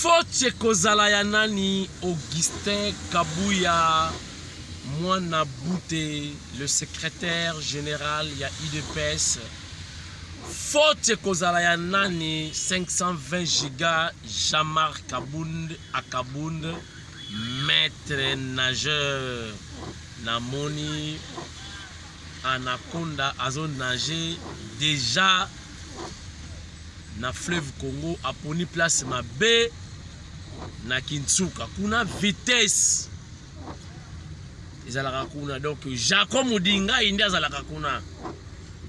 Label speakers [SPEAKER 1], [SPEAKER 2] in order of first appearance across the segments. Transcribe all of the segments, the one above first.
[SPEAKER 1] Fote kozala ya nani Augustin Kabuya Mwana Bouté, le secrétaire général ya IDPS. Fote kozala ya nani 520 giga Jamar Kabound Akabound, maître nageur Namoni Anaconda azo nager déjà na fleuve Congo aponi place mabe na Kintsuka kuna vitesse ezalaka kuna. Donc Jacob Mudinga indi azalaka kuna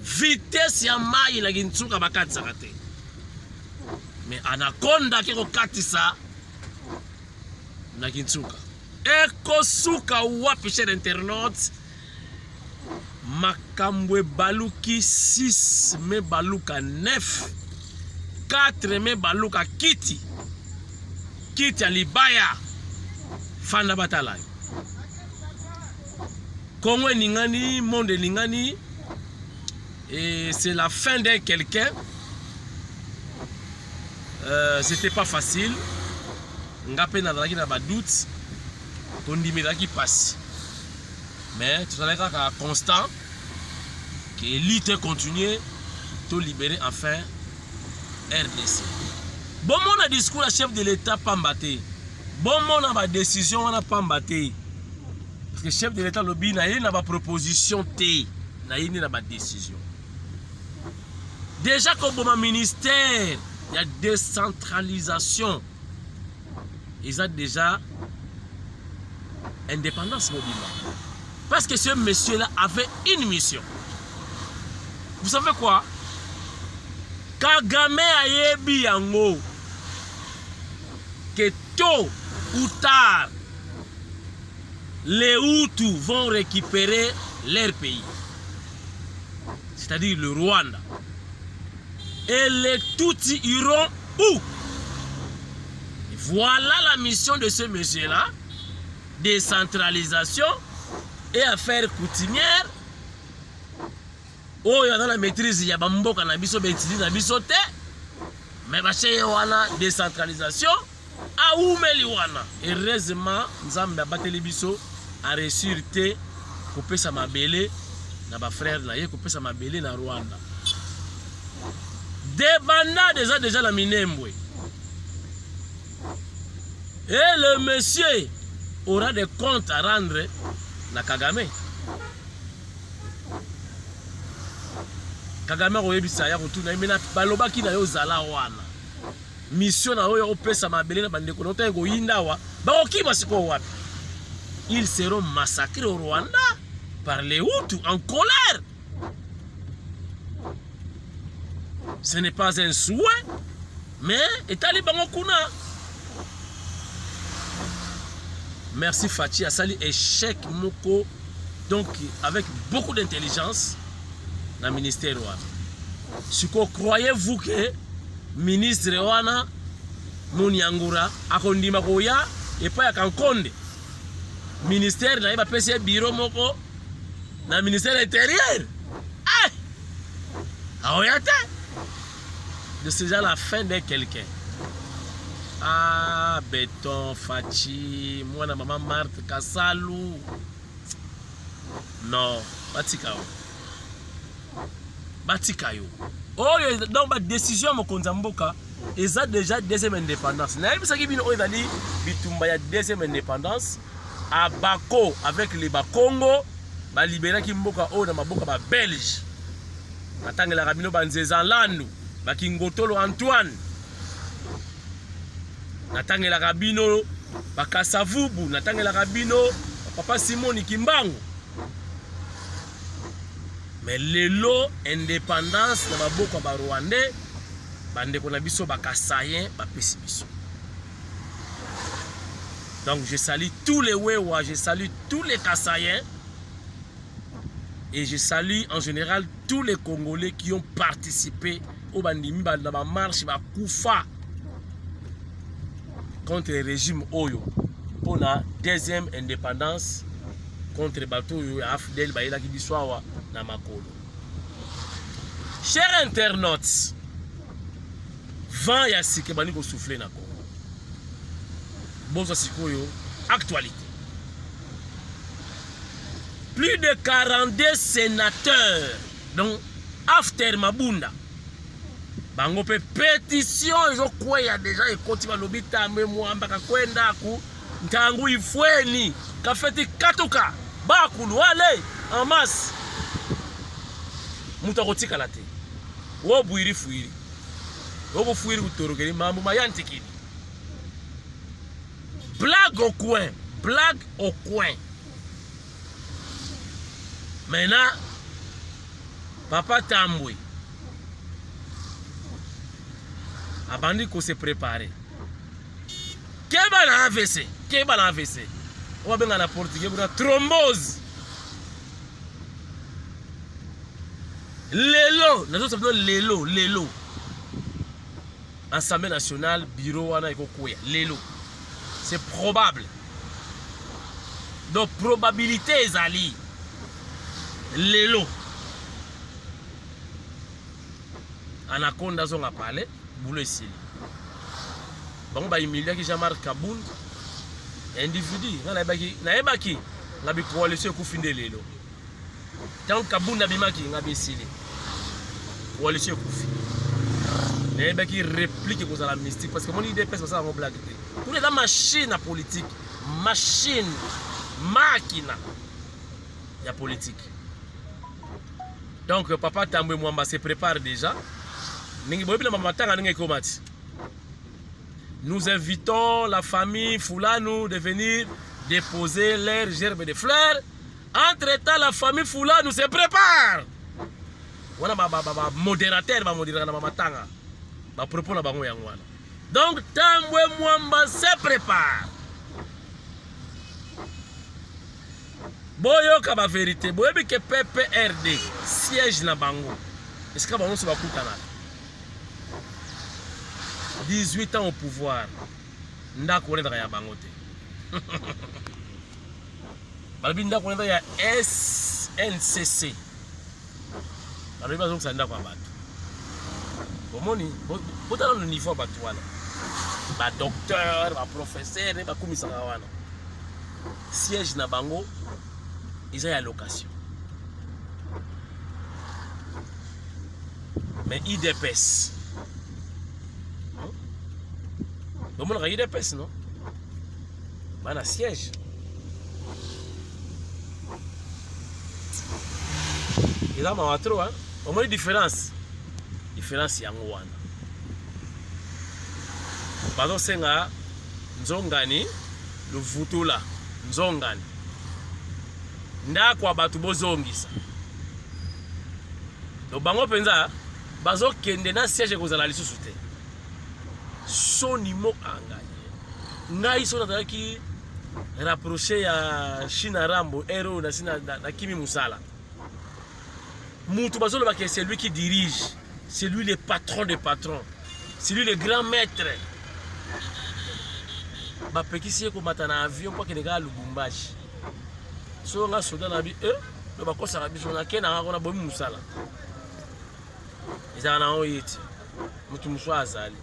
[SPEAKER 1] vitesse ya mai na Kintsuka bakatisaka te, mais Anaconda kiko katisa na Kintsuka ekosuka wapi chez internaute. Makambwe baluki 6 me baluka 9 4 me baluka kiti ya libaya fanda batala Congo ningani monde ningani, et c'est la fin d'un quelqu'un. C'était pas facile ngape na dalaki na ba doute kondimela ki passe, mais tout à l'heure constant que l'élite continue de libérer enfin RDC. Bon mon a discours à chef de l'État pas mbaté. Bon mon a ma décision on a pas mbaté. Parce que chef de l'État lobby na yé na ba proposition T, na yé na ba décision. Déjà comme mon ministère, il y a décentralisation. Ils ont déjà indépendance mobile. Parce que ce monsieur-là avait une mission. Vous savez quoi? Kagame ayebi yango que tôt ou tard les Hutus vont récupérer leur pays, c'est-à-dire le Rwanda, et les Tutsis iront où? Voilà la mission de ce monsieur-là, décentralisation et affaires coutumières. Oh, il y a la maîtrise, il y a bamboka na biso betili na biso te, mais baché wana décentralisation a oumeli wana. Heureusement, nzambe bateli biso a réussir te kopesa mabele na ba frère na ye kopesa mabele na Rwanda. Debanda déjà la Minembwe. Et le monsieur aura des comptes à rendre na Kagame. Kagame oyebisa ya kutuna imena balobaki na yo zala wana. Mission na yo opesa mabele na bandeko nota ego yindawa. Bakokima siko wapi. Ils seront massacrés au Rwanda par les Hutus en colère. Ce n'est pas un souhait, mais etali bango kuna. Merci Fachi Asali échec moko, donc avec beaucoup d'intelligence dans le ministère Rwanda. Si vous croyez-vous que ministre Rwanda Munyangura akondima koya et pas ya kankonde ministère na iba pese bureau moko na ministère intérieur. Aoyate de c'est déjà la fin de quelqu'un. Ah, Béton, Fachi, moi, maman Marthe, Kassalou. Non, Batikayo. Batikayo. Oh, donc, ma décision, mon Konzamboka, ils ont déjà deuxième indépendance. N'a pas dit que Bitumba y a deuxième indépendance. À Bako, avec les Bakongo, ba libérer Kimboka, oh, dans ma boka, ba Belge. Attends, la Rabino, Banzezan Landu, ba Kingotolo Antoine. Natangela Rabino Bakasavubu, Natangela Rabino Papa Simoni Kimbangu. Mais lelo indépendance na maboko ba Rwandais bande ko na biso bakasayen ba pesi biso. Donc je salue tous les Wewa, je salue tous les Kasaïens et je salue en général tous les Congolais qui ont participé au bandimi ba na ba marche ba kufa contre le régime Oyo pour la deuxième indépendance contre Bato Afdel Baïla qui biswawa na makolo. Chers internautes, vent ya sike bani ko souffler na Congo. Bozo Sikoyo, actualité. Plus de 42 sénateurs, donc after Mabunda, bango pe pétition, ils ont quoi, il y a déjà et continue l'obita, mais moi, mbaka kwenda ku, ntangu ifweni, kafeti katuka, bakulu, allez, en masse. Mouta rotika la te. Wo buiri fuiri. Wo fuiri utorogeli, mambu mayantikini. Blague au coin. Blague au coin. Maintenant, Papa Tambwe. Abandi qu'on se prépare. Qu'est-ce que l'on a AVC? Qu'est-ce que l'on a AVC? On va bien la portugais pour la thrombose. Lelo, nous avons Lelo. Assemblée nationale, bureau, Lelo. C'est probable. Donc, probabilité, Zali. Lelo. Anaconda, on a parlé. Boulot ici. Bon, bah, il y a Jean-Marc Kaboun. Individu. Naebaki. Nabi coalition Koufinde Lelo. Tant Kaboun Nabimaki, Nabi Sili. Coalition Koufi. Naebaki réplique aux la mystique. Parce que mon idée, c'est ça, on blague. Pour les machines à politique. Machine. Machina. Il y a politique. Donc, Papa Tambwe Mwamba se prépare déjà. Nous invitons la famille Foulanou de venir déposer leurs gerbes de fleurs. Entre-temps, la famille Foulanou se prépare. Modérateur va modérer na mamatanga. Ba propos na bango yango wana. Donc Tambwe Mwamba se prépare. Boyoka ba vérité, boyebi que PPRD siège na bango. Est-ce que bango se va kutana? 18 ans au pouvoir. Ndako on ya bango te. Balabi ndako on ya SNCC. Balabi bazo kusanda kwa bato. Bomoni, botala no niveau bato wana. Ba docteur, ba professeur, ba komisaka wana. Siège na bango, ils ont location. Mais IDPS. Donc on a IDPS, non? On a siège. Et là, on a trop, hein? Au moins une différence. Différence, il y a un wana. Pardon, c'est nga Nzongani, le Vutula, Nzongani. Ndakwa batu bozongisa. Donc bango penza bazo kende na siège kozala lisusu te. Sonimo engagné. Ngai so na ki rapprocher ya China Rambo héros na sina na Kimi Musala. Mutu bazo le que c'est lui qui dirige, c'est lui le patron des patrons. C'est lui le grand maître. Ba pekisi ko matana avion pour que les gars Lubumbashi. So nga soda na bi no bakosa biso na kena ngako na bomi musala. Ils en ont été. Mutu muswa azali.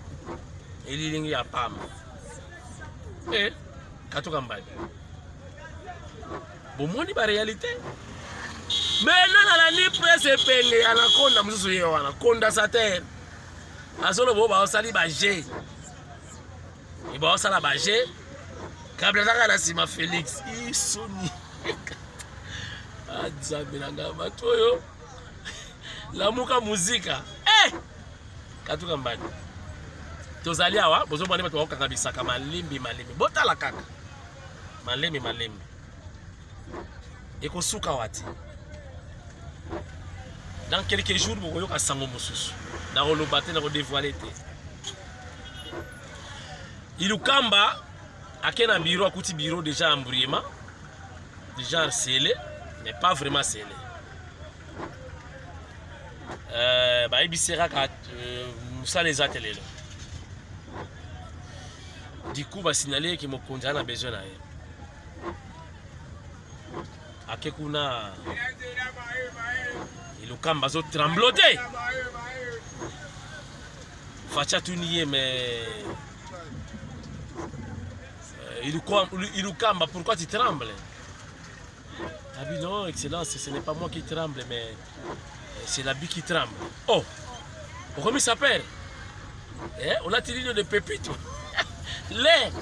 [SPEAKER 1] Elilingi ya pam. Katoka mbali. Bomoni ba réalité. Mais non la ni presse penge anakonda mususu ye wana konda sater. Azolo bo ba osali ba G. Iba osala ba G. Kabla zaka na sima Félix. Isoni. Adzabelanga batoyo. Lamuka muzika. Katuka mbali. Tozali awa bozo bwana bato bakanga bisaka malimbi. Botala kaka. Malembi. Eko suka wati. Dans quelques jours bokoyo ka sango mususu. Na rolobate na dévoiler te. Ilukamba akena bureau akuti bureau déjà embrouillement. Déjà scellé, mais pas vraiment scellé. Bah ibisera ka musa les ateliers. Du coup va signaler que mon conjoint a besoin na ye. Akekuna ilukamba zo trembloter. Facha tuniye mais Ilukamba, pourquoi tu trembles? Ah oui, non, Excellence, ce n'est pas moi qui tremble, mais c'est l'habit qui tremble. Oh, comment il s'appelle? On a tiré de pépite. Les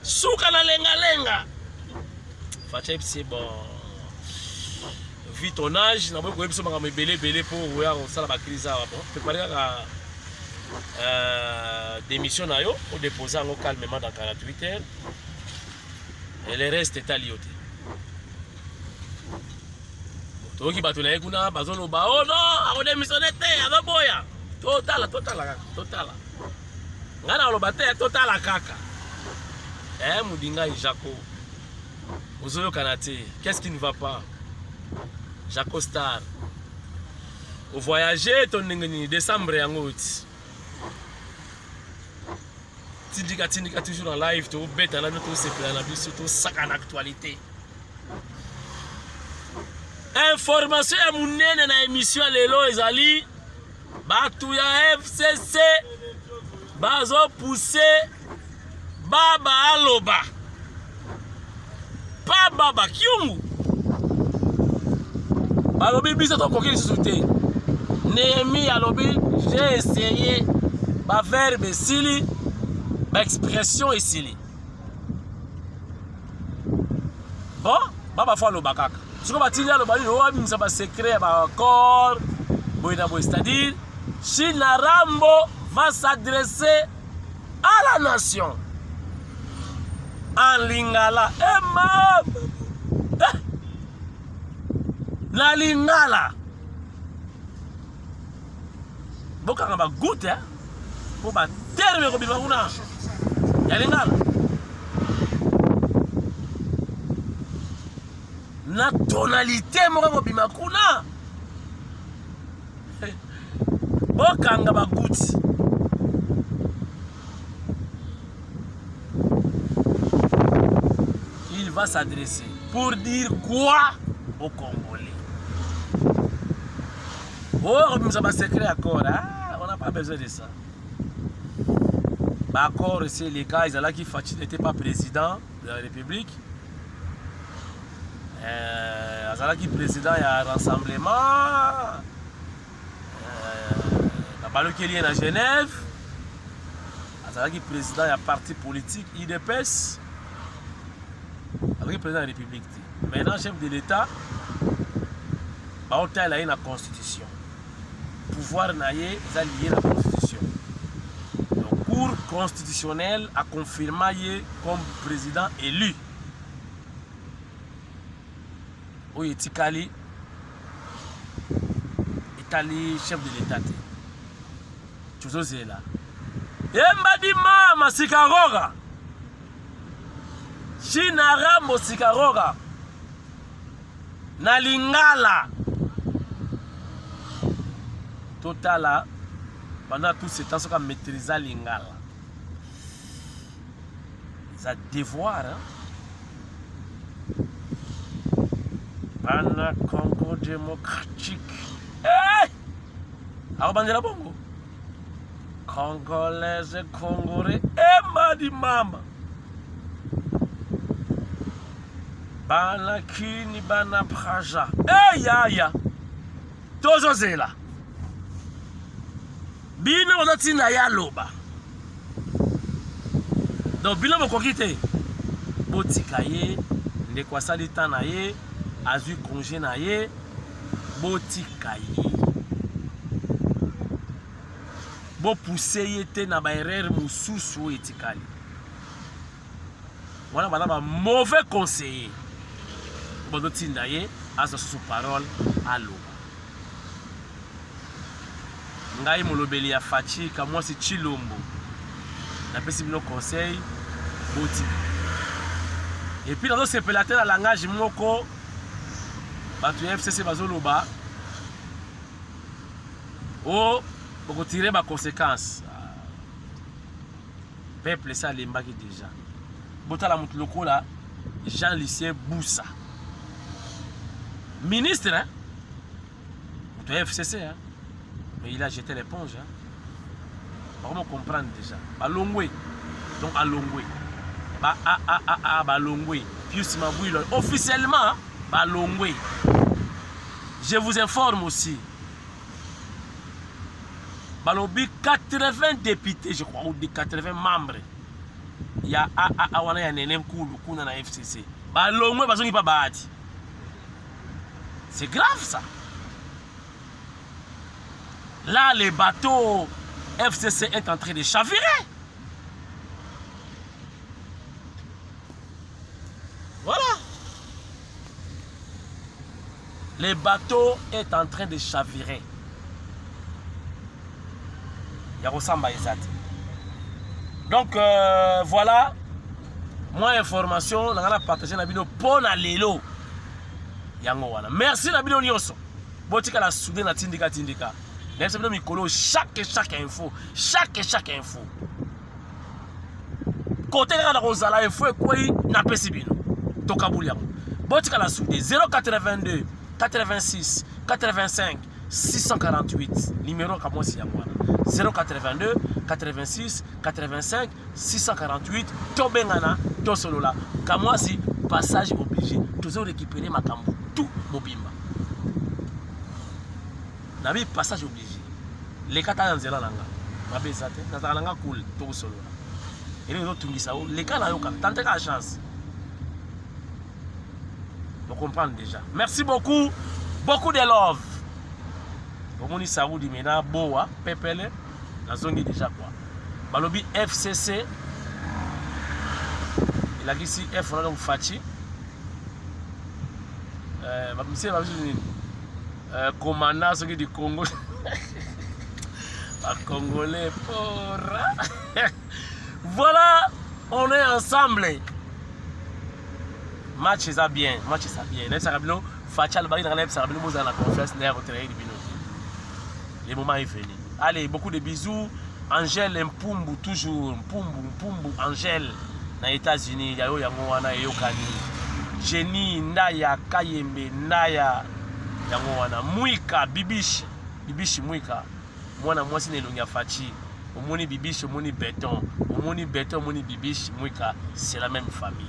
[SPEAKER 1] Souka na lenga lenga. Fachep, c'est bon. Vu ton âge, n'a pas eu besoin de me belé pour voir ça la crise. Préparer la démission ou déposer calmement dans 48 heures. Et le reste est à l'IOT. Toki batula kuna bazolo ba oh non, ako démissionné ava boya. Total. Ngana lo bate total kaka. Moudinga et Jaco. Ozolo Kanate, qu'est-ce qui ne va pas? Jaco Star. Au voyager ton ngeni décembre en août. Tindika toujours en live, tu bête là notre c'est plein la surtout sac en actualité. Information à mon nene na émission lelo ezali batu ya FCC bazo pousser baba aloba pa baba kiungu balobi biso to kokili souté Néhémie alobi j'ai essayé ba verbe sili ba expression esili bon baba fa aloba kaka siko batili aloba ni o abimisa ba secret ba accord boina boy, c'est-à-dire China Rambo va s'adresser à la nation en lingala. La lingala. Boka ba goutte hein. Pour ba terme ko bima kuna. Ya lingala. La tonalité mo ko bima kuna. Boka ba goutte. Il va s'adresser pour dire quoi aux Congolais. Oh, nous avons un secret accord. Ah, on n'a pas besoin de ça. D'accord, c'est les cas, Isala qui n'était pas président de la République. Isala qui président, il y a un rassemblement. Balo qui est lié à Genève. Isala qui président, il y a un parti politique, IDPS. Isala qui président de la République. Maintenant, chef de l'État, il y a une constitution. Pouvoir naïe, ils lié à la constitution. Donc, Cour constitutionnelle a confirmé comme président élu. Où est Tikali? Italie, chef de l'État. Tu sais là. Embadi mama sikaroga. China Rambo sikaroga. Na lingala. Total, pendant tout ce temps, ça maîtriser lingala. Ça devoir. Bana Congo démocratique. Eh! Alors, bandela bongo. Congolais et Congolais. Eh, madi mama. Bana kini, bana praja. Eh, ya. Tozo zela. Bino ozati na ya loba. Donc bino bokoki te. Botika ye, ndeko asali temps na ye, azwi congé na ye, botika ye. Bo pousser ye te na ba erreur mususu etikali. Wana bana ba mauvais conseiller. Bodo tinda ye, azo sous parole à loba. Ngai molobeli ya Fachi ka moi c'est Chilombo. Na pesi bino conseil boti. Et puis dans ce pelateur la langage moko batu FCC bazoloba. Oh, pour tirer ma conséquence. Peuple ça lembaki déjà. Botala mutu lokola Jean-Lucien Boussa. Ministre hein. Mutu FCC hein. Mais il a jeté l'éponge. Hein. Comment comprendre déjà? Balongwe. Donc à Longwe. Ba Longwe. Pius Mabouilo. Officiellement, ba Longwe. Je vous informe aussi. Balobi 80 députés, je crois, ou 80 membres. Il y a Awana Yanenem Koulou, Kouna na FCC. Balongwe, bazongi pa baati. C'est grave ça. Là, le bateau FCC est en train de chavirer. Voilà. Le bateau est en train de chavirer. Donc voilà. Moi information, on a partagé la vidéo pour la lelo. Merci la vidéo nyonso. Botika la soudé na tindika. Merci la vidéo chaque info, chaque info. Côté la Rosala info et quoi na pesibino. Tokabulia. Botika la soudé 082 86 85 648 numéro comme si 082 86 85 648 Tobengana Tosolola Kamwasi passage obligé toujours récupérer ma cambo tout mobimba Nabi passage obligé les kata nzela nanga mabe zate nazala nanga cool to solola et les autres tungisa les cas na yoka tenter la chance vous comprenez déjà. Merci beaucoup de love. Omoni Saoudi mena boa pepele na zongi déjà quoi. Balobi FCC il a dit si F on a donc Fachi monsieur commandant zongi du Congo pas congolais porra. Voilà, on est ensemble. Match ça bien. Là ça rabino Facha le bari dans ça rabino vous la confiance derrière au terrain du bino. Le moment est venu. Allez, beaucoup de bisous. Angèle Mpumbu toujours. Mpumbu Angèle dans les États-Unis. Yayo yango wana yokani. Jenny Ndaya Kayembe Ndaya yango wana Muika Bibishi Muika. Mwana mwasi nelongia Fachi. Omoni Bibishi, omoni Béton. Omoni Béton, omoni Bibishi Muika, c'est la même famille.